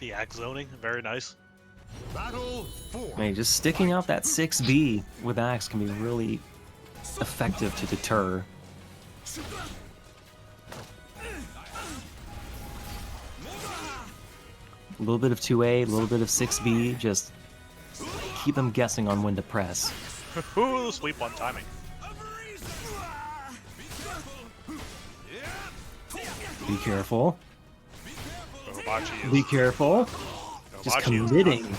The axe zoning, very nice. Man, just sticking out that 6B with axe can be really effective to deter. A little bit of 2A, a little bit of 6B, just keep them guessing on when to press. Ooh, the sweep on timing. Be careful. So Hibachi is, Be careful. Just Hibachi is committing.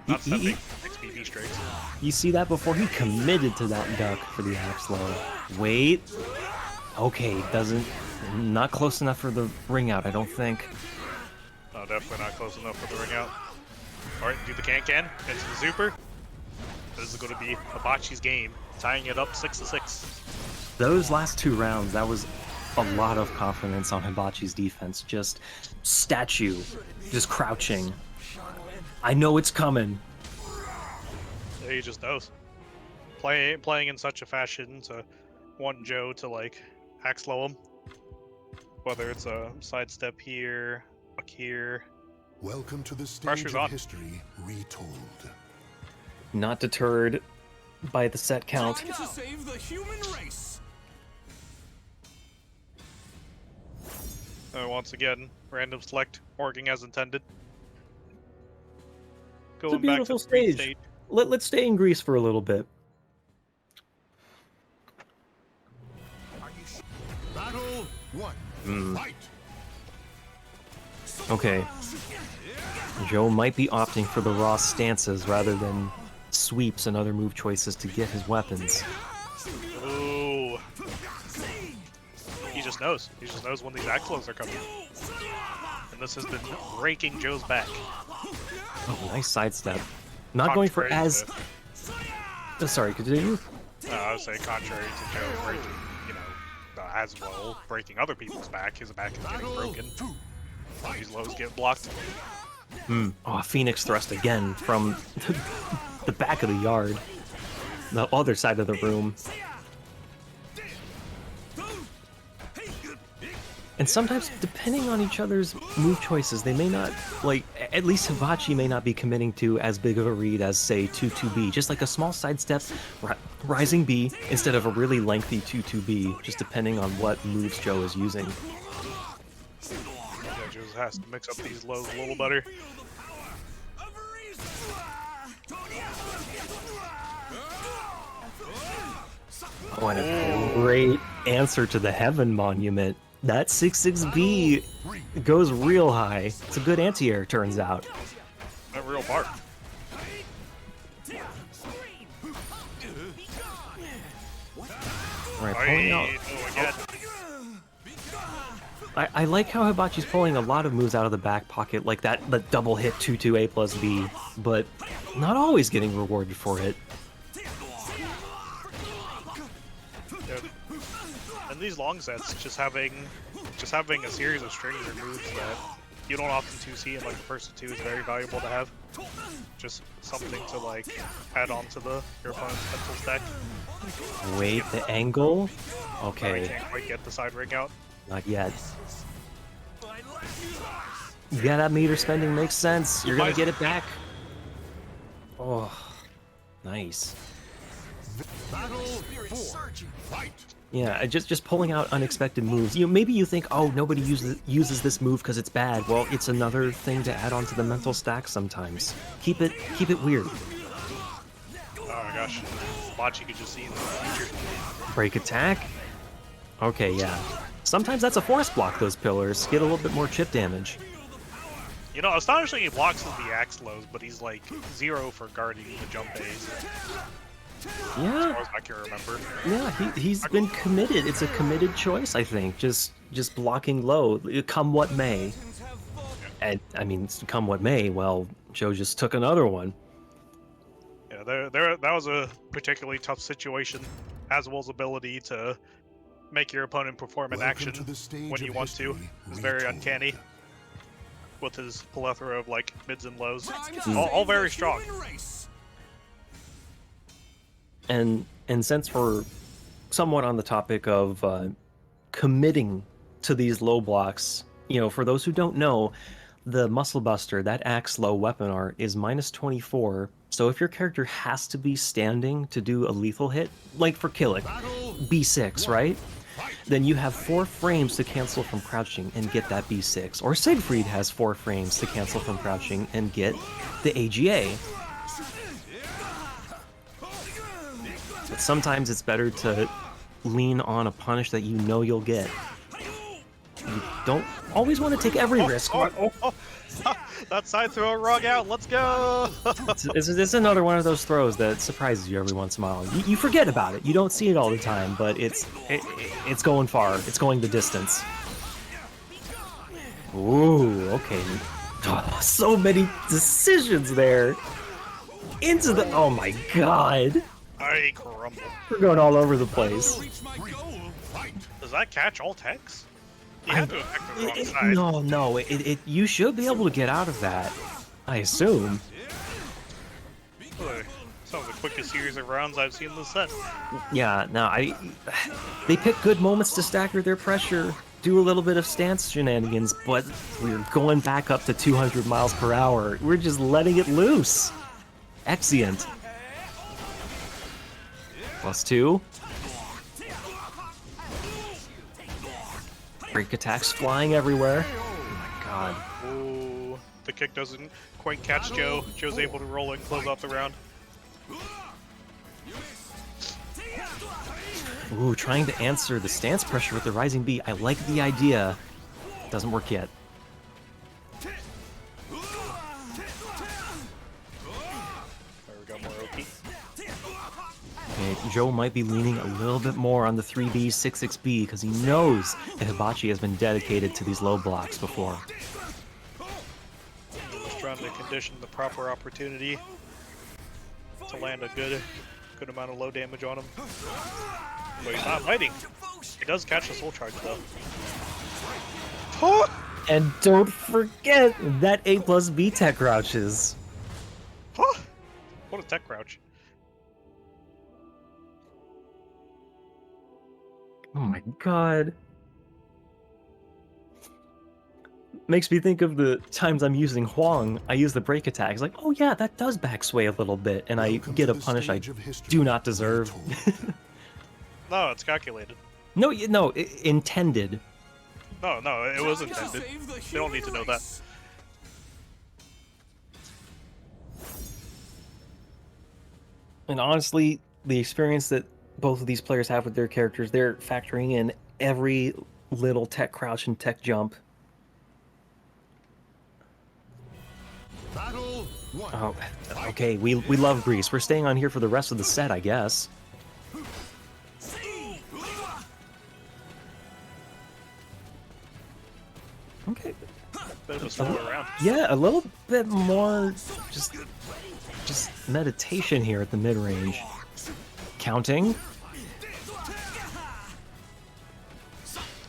not He- sending 6 BB straights. You see that before? He committed to that duck for the axe low. Wait. Okay, doesn't... Not close enough for the ring out, I don't think. No, definitely not close enough for the ring out. Alright, do the can-can into the super. This is going to be Hibachi's game, tying it up 6-6. Those last 2 rounds, that was a lot of confidence on Hibachi's defense. Just statue, just crouching. I know it's coming. Yeah, he just knows. Playing in such a fashion to want Joe to, like, axe low him. Whether it's a sidestep here, buck here. Welcome to the stage Pressure's of on. history retold. Not deterred by the set count. Time to save the human race. Once again, random select working as intended. It's a Going back to beautiful the green stage. Let's stay in Greece for a little bit. Battle 1. Fight! Okay. Joe might be opting for the raw stances rather than sweeps and other move choices to get his weapons. Ooh. He just knows. He just knows when these axe lows are coming. And this has been breaking Joe's back. Oh, nice sidestep. Not going for Contrary as... Oh, sorry, continue? I would say contrary to Joe breaking, you know, as well, breaking other people's back. His back is getting broken. These lows get blocked. Oh, Phoenix thrust again from the back of the yard. The other side of the room. And sometimes, depending on each other's move choices, they may not, like, at least Hibachi may not be committing to as big of a read as, say, 2-2B. Just like a small sidestep, rising B, instead of a really lengthy 2-2B, just depending on what moves Joe is using. Yeah, Joe has to mix up these lows a little better. Oh, and a great answer to the Heaven Monument. That 6-6B goes real high. It's a good anti-air, turns out. A real mark. Alright, pulling out. Oh, again. I like how Hibachi's pulling a lot of moves out of the back pocket, like that double hit 2-2A plus B, but not always getting rewarded for it. And these long sets, just having a series of strings or moves that you don't often see in like the first 2 is very valuable to have. Just something to like add on to your opponent's mental stack. Wait, the angle? You Okay, can't quite get the side ring out. not yet. Yeah, that meter spending makes sense. You're gonna get it back. Oh, nice. Battle 4. Fight! Yeah, just pulling out unexpected moves. Maybe you think, oh, nobody uses this move because it's bad. Well, it's another thing to add onto the mental stack sometimes. Keep it weird. Oh my gosh, Hibachi could just see in the future. Break attack. Okay, yeah. Sometimes that's a force block. Those pillars get a little bit more chip damage. You know, astonishingly, he blocks with the axe lows, but he's like 0 for guarding the jump A's. As Yeah, far as I can remember. yeah. He's been committed. It's a committed choice, I think. Just blocking low, come what may. And I mean, come what may. Well, Joe just took another one. Yeah, that was a particularly tough situation. Haswell's ability to make your opponent perform an Welcome action to the stage when you of want to history is very retold. uncanny. With his plethora of like mids and lows, Time to all save very the strong. human race. And since we're somewhat on the topic of committing to these low blocks, for those who don't know, the Muscle Buster, that axe low weapon art, is -24. So if your character has to be standing to do a lethal hit, like for Killick, B6, right? Then you have 4 frames to cancel from crouching and get that B6. Or Siegfried has 4 frames to cancel from crouching and get the AGA. But sometimes it's better to lean on a punish that you know you'll get. You don't always want to take every risk. That side throw rug out. Let's go. It's another one of those throws that surprises you every once in a while. You forget about it. You don't see it all the time, but it's going far. It's going the distance. Ooh, okay. Oh, so many decisions there. Into the... Oh my god. I crumble. We're going all over the place. Reach my goal. Fight. Does that catch all techs? You have to attack the wrong side. No. You should be able to get out of that. I assume. Some of the quickest series of rounds I've seen this set. Yeah, no, they pick good moments to stagger their pressure, do a little bit of stance shenanigans, but we're going back up to 200 miles per hour. We're just letting it loose. Excellent. +2. Break attacks flying everywhere. Oh my god. Ooh, the kick doesn't quite catch Joe. Joe's able to roll it and close out the round. Ooh, trying to answer the stance pressure with the Rising B. I like the idea. Doesn't work yet. There we go, more OP. Okay, Joe might be leaning a little bit more on the 3B, 6XB because he knows that Hibachi has been dedicated to these low blocks before. Just trying to condition the proper opportunity to land a good amount of low damage on him. But he's not fighting. He does catch the soul charge though. And don't forget that A+B tech crouches. What a tech crouch. Oh my god. Makes me think of the times I'm using Huang. I use the break attack. It's like, oh yeah, that does back sway a little bit, and I Welcome get to a the punish I stage of history do not deserve. retold. No, it's calculated. No, intended. No, it was Time to intended. save the They don't need to human know that. race. And honestly, the experience that both of these players have with their characters, they're factoring in every little tech crouch and tech jump. Battle 1. Oh, okay, we love Grease. We're staying on here for the rest of the set, I guess. Okay. Bit of a slower round. Yeah, a little bit more just meditation here at the mid-range. Counting.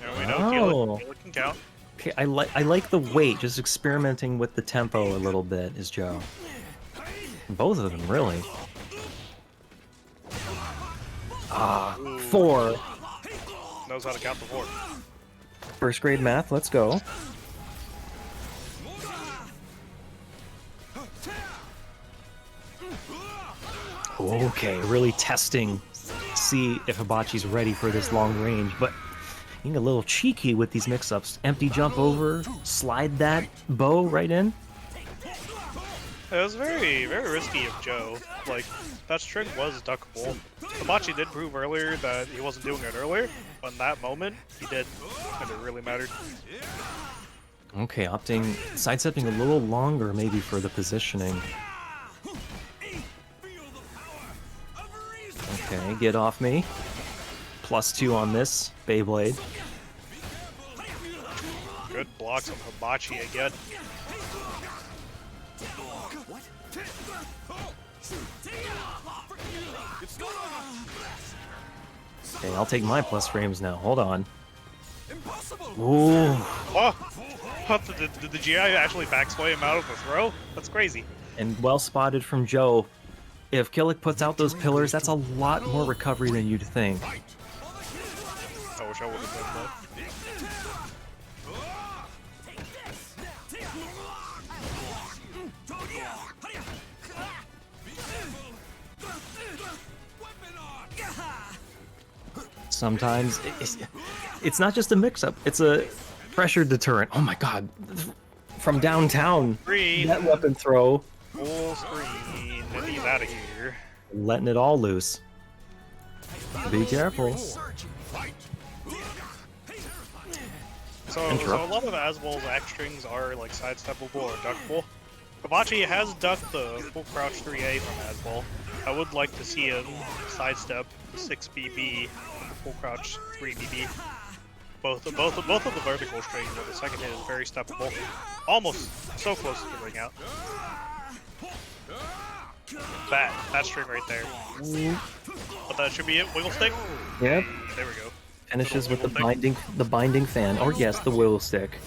There we know. Oh. Kill it can count. Okay, I like the weight, just experimenting with the tempo a little bit is Joe. Both of them, really. Ah, 4. Knows how to count the 4. First grade math, let's go. Okay, really testing see if Hibachi's ready for this long range, but being a little cheeky with these mix-ups. Empty jump over, slide that bow right in. It was very, very risky of Joe. Like, that string was duckable. Hibachi did prove earlier that he wasn't doing it earlier, but in that moment, he did, and it really mattered. Okay, sidestepping a little longer maybe for the positioning. Okay, get off me. +2 on this Beyblade. Good blocks on Hibachi again. Okay, I'll take my plus frames now. Hold on. Ooh. Oh! Did the GI actually backsway him out of the throw? That's crazy. And well spotted from Joe. If Killick puts out those pillars, that's a lot more recovery than you'd think. I wish I would have done that. Sometimes it's not just a mix-up, it's a pressure deterrent. Oh my god. From downtown, Green. that weapon throw. Full screen, and he's out of here. Letting it all loose. Be careful. So a lot of Aswell's Axe strings are like sidesteppable or duckable. Hibachi has ducked the full crouch 3A from Aswell. I would like to see him sidestep the 6BB and the full crouch 3BB. Both of the vertical strings, but the second hit is very steppable. Almost so close to the ring out. That string right there. But that should be it. Wiggle stick. Yep. There we go. Finishes with the binding fan. Or yes, the wiggle stick.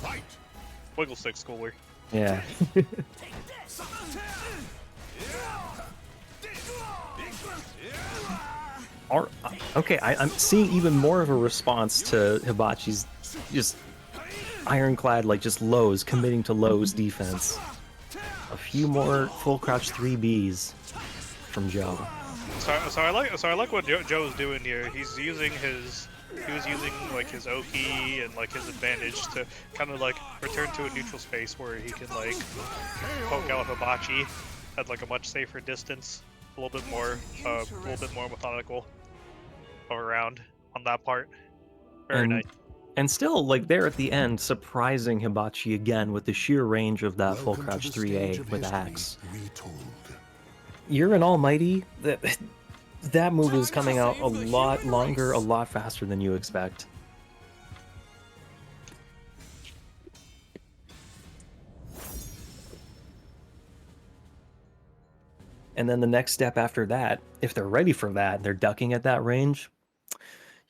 Wiggle stick's cooler. Yeah. Okay, I'm seeing even more of a response to Hibachi's just ironclad, like just lows, committing to lows defense. A few more full crouch 3Bs from Joe. So I like what Joe's doing here. He was using like his Oki and like his advantage to kind of like return to a neutral space where he can like poke out Hibachi at like a much safer distance, a little bit more methodical around on that part. Very nice. And still, like there at the end, surprising Hibachi again with the sheer range of that full crouch 3A with Axe. You're an almighty. That move is coming out a lot longer, a lot faster than you expect. And then the next step after that, if they're ready for that, they're ducking at that range,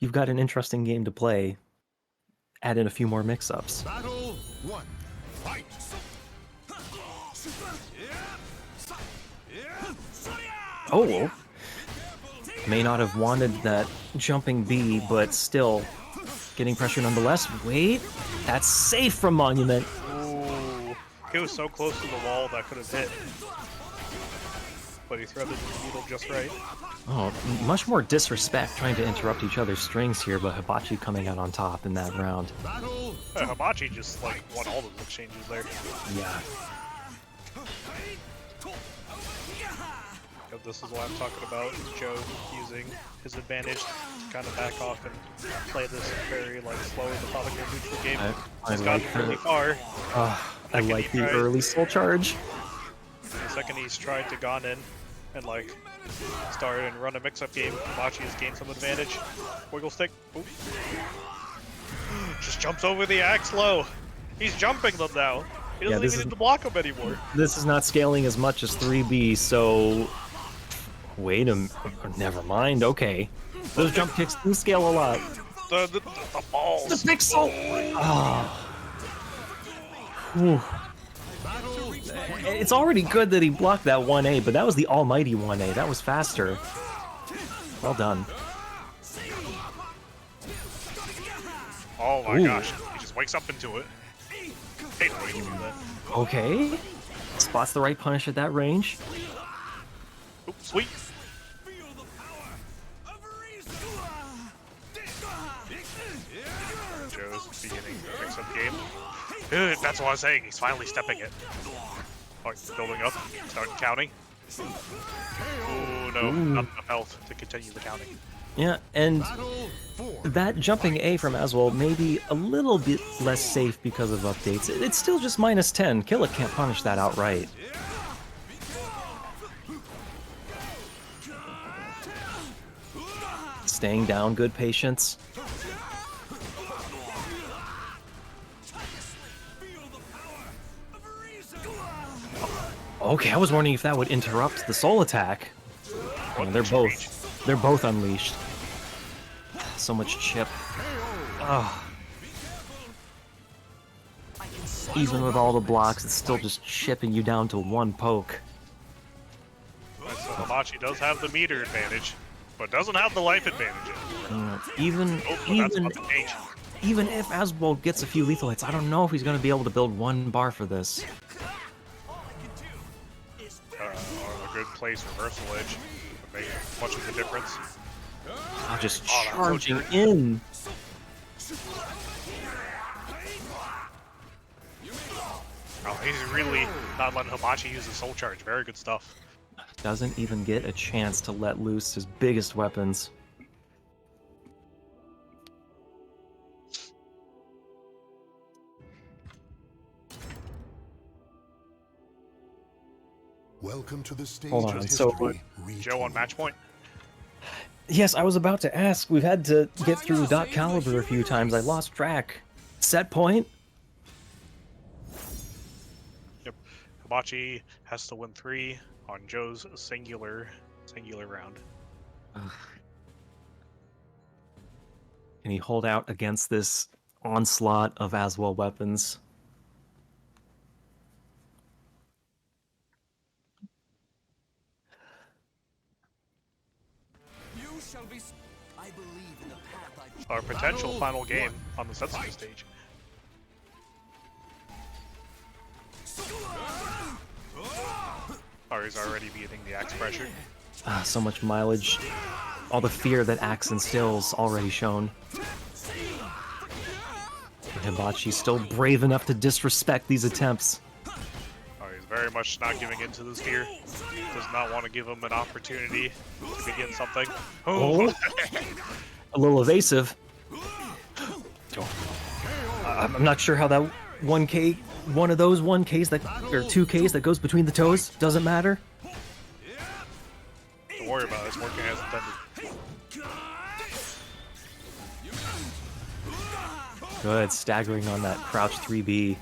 you've got an interesting game to play. Add in a few more mix-ups. Battle 1. Fight. Oh, may not have wanted that jumping B, but still getting pressure nonetheless. Wait, that's safe from Monument. Ooh, he was so close to the wall that could have hit, but he threaded the needle just right. Oh, much more disrespect trying to interrupt each other's strings here, but Hibachi coming out on top in that round. Hibachi just like won all those exchanges there. Yeah. This is what I'm talking about. Joe using his advantage to kind of back off and play this very like slow and methodical neutral game. He's gotten really far. I like the early soul charge. The second he's tried to gone in and like start and run a mix-up game, Hibachi has gained some advantage. Wiggle stick. Ooh. Just jumps over the axe low. He's jumping them now. He doesn't even need to block them anymore. This is not scaling as much as 3B, so wait a minute. Never mind. Okay, those jump kicks do scale a lot. The balls. The pixel. Ah. It's already good that he blocked that 1A, but that was the almighty 1A. That was faster. Well done. Oh my gosh. He just wakes up into it. Hate the way you do that. Okay. Spots the right punish at that range. Oops, sweet. Picks up game. Dude, that's what I was saying. He's finally stepping it. Oh, he's building up. Starting counting. Ooh, no. Not enough health to continue the counting. Yeah, and that jumping A from Aswell may be a little bit less safe because of updates. It's still just -10. Killick can't punish that outright. Staying down, good patience. Okay, I was wondering if that would interrupt the soul attack. Oh, they're both unleashed. So much chip. Oh. Even with all the blocks, it's still just chipping you down to one poke. So Hibachi does have the meter advantage, but doesn't have the life advantage. Even if Aswell gets a few lethal hits, I don't know if he's going to be able to build 1 bar for this. A good place reversal edge would make much of the difference. Oh, just charging in. Oh, he's really not letting Hibachi use his soul charge. Very good stuff. Doesn't even get a chance to let loose his biggest weapons. Welcome to the stage Hold on, of so- history. Joe on match point. Yes, I was about to ask. We've had to get through .Calibur a few times. I lost track. Set point? Yep. Hibachi has to win 3 on Joe's singular round. Can he hold out against this onslaught of Aswell weapons? You shall be. I believe in the path I. Our potential final game on the Setsume stage. He's already beating the axe pressure. So much mileage. All the fear that Axe instills already shown. Hibachi's still brave enough to disrespect these attempts. He's very much not giving in to this fear. Does not want to give him an opportunity to begin something. Oh. A little evasive. I'm not sure how that 1K, one of those 1Ks that, or 2Ks that goes between the toes, doesn't matter. Don't worry about it, it's working as intended. Good, staggering on that crouch 3B.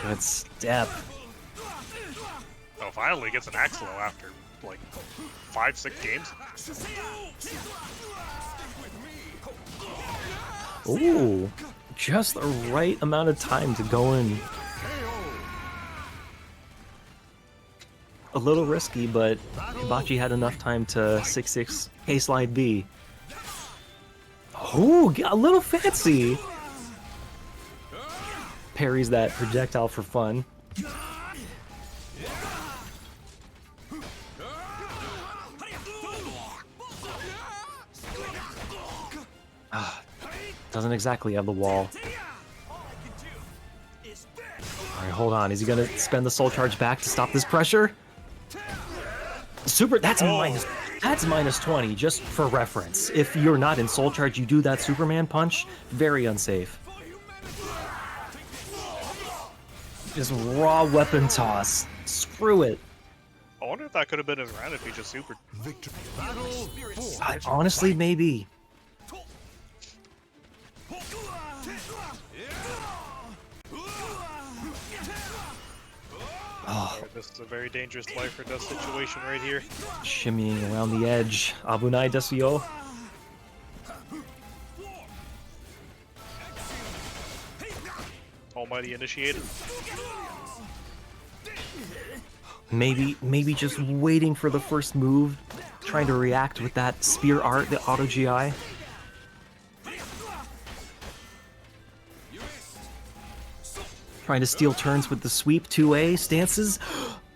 Good step. Oh, finally gets an axe low after like 5-6 games. Ooh, just the right amount of time to go in. A little risky, but Hibachi had enough time to 6-6 K-slide B. Ooh, a little fancy. Parries that projectile for fun. Doesn't exactly have the wall. Alright, hold on. Is he gonna spend the soul charge back to stop this pressure? Super, that's minus 20, just for reference. If you're not in soul charge, you do that Superman punch, very unsafe. Just raw weapon toss. Screw it. I wonder if that could have been his round if he just supered. Victory. Honestly, maybe. Oh, This is a very dangerous life or death situation right here. shimmying around the edge. Abunai desu yo. Almighty initiated. Maybe just waiting for the first move, trying to react with that spear art, the auto GI. Trying to steal turns with the sweep 2A stances,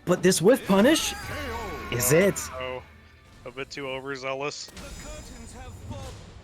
but this whiff punish is it. Oh, a bit too overzealous. have fought